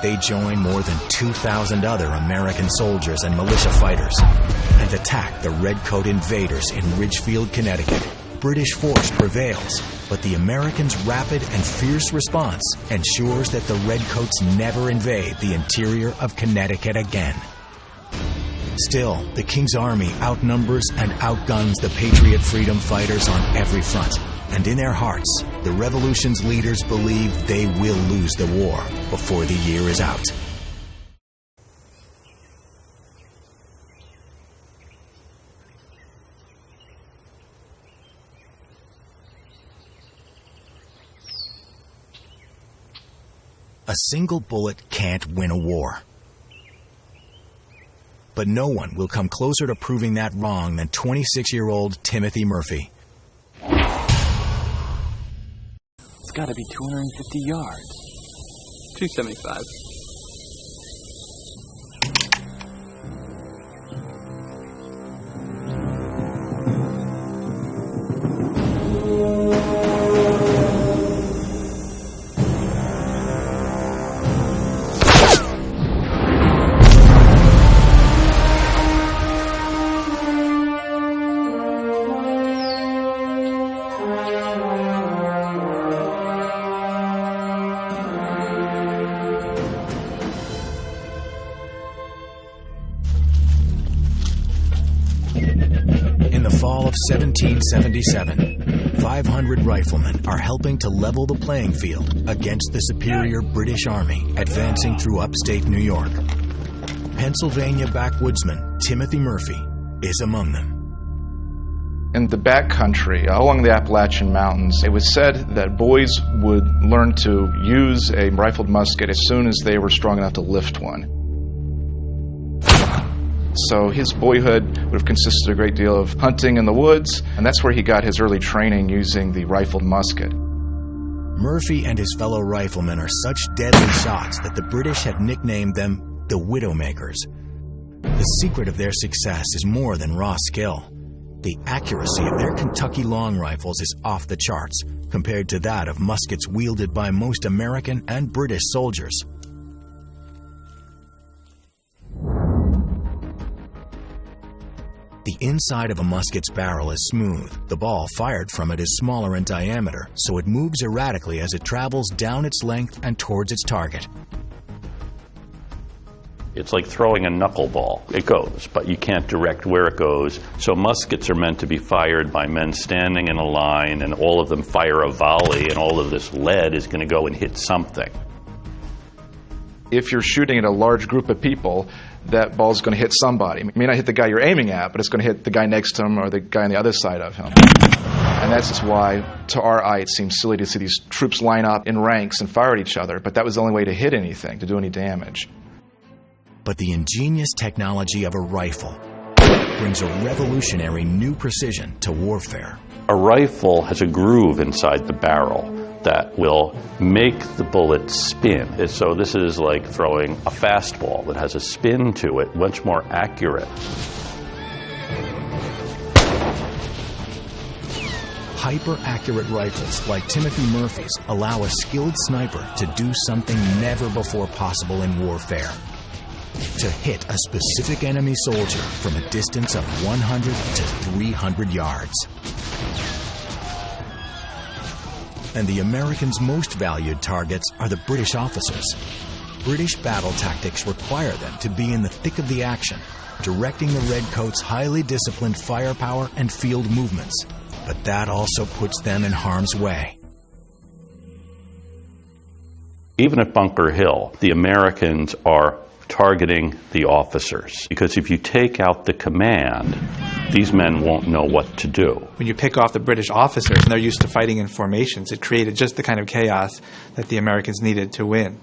they join more than 2,000 other American soldiers and militia fighters and attack the Redcoat invaders in Ridgefield, Connecticut. British force prevails, but the Americans' rapid and fierce response ensures that the Redcoats never invade the interior of Connecticut again. Still, the King's Army outnumbers and outguns the Patriot freedom fighters on every front. And in their hearts, the Revolution's leaders believe they will lose the war before the year is out. A single bullet can't win a war. But no one will come closer to proving that wrong than 26-year-old Timothy Murphy. It's got to be 250 yards. 275. In the fall of 1777, 500 riflemen are helping to level the playing field against the superior British Army advancing through upstate New York. Pennsylvania backwoodsman Timothy Murphy is among them. In the backcountry, along the Appalachian Mountains, it was said that boys would learn to use a rifled musket as soon as they were strong enough to lift one. So his boyhood would have consisted a great deal of hunting in the woods, and that's where he got his early training using the rifled musket. Murphy and his fellow riflemen are such deadly shots that the British have nicknamed them the Widowmakers. The secret of their success is more than raw skill. The accuracy of their Kentucky long rifles is off the charts compared to that of muskets wielded by most American and British soldiers. The inside of a musket's barrel is smooth. The ball fired from it is smaller in diameter, so it moves erratically as it travels down its length and towards its target. It's like throwing a knuckleball. It goes, but you can't direct where it goes. So muskets are meant to be fired by men standing in a line, and all of them fire a volley, and all of this lead is going to go and hit something. If you're shooting at a large group of people, that ball's going to hit somebody. It may not hit the guy you're aiming at, but it's going to hit the guy next to him or the guy on the other side of him. And that's just why, to our eye, it seems silly to see these troops line up in ranks and fire at each other, but that was the only way to hit anything, to do any damage. But the ingenious technology of a rifle brings a revolutionary new precision to warfare. A rifle has a groove inside the barrel that will make the bullet spin. So this is like throwing a fastball that has a spin to it, much more accurate. Hyper-accurate rifles like Timothy Murphy's allow a skilled sniper to do something never before possible in warfare: to hit a specific enemy soldier from a distance of 100 to 300 yards. And the Americans' most valued targets are the British officers. British battle tactics require them to be in the thick of the action, directing the Redcoats' highly disciplined firepower and field movements. But that also puts them in harm's way. Even at Bunker Hill, the Americans are targeting the officers, because if you take out the command, these men won't know what to do. When you pick off the British officers, and they're used to fighting in formations, it created just the kind of chaos that the Americans needed to win.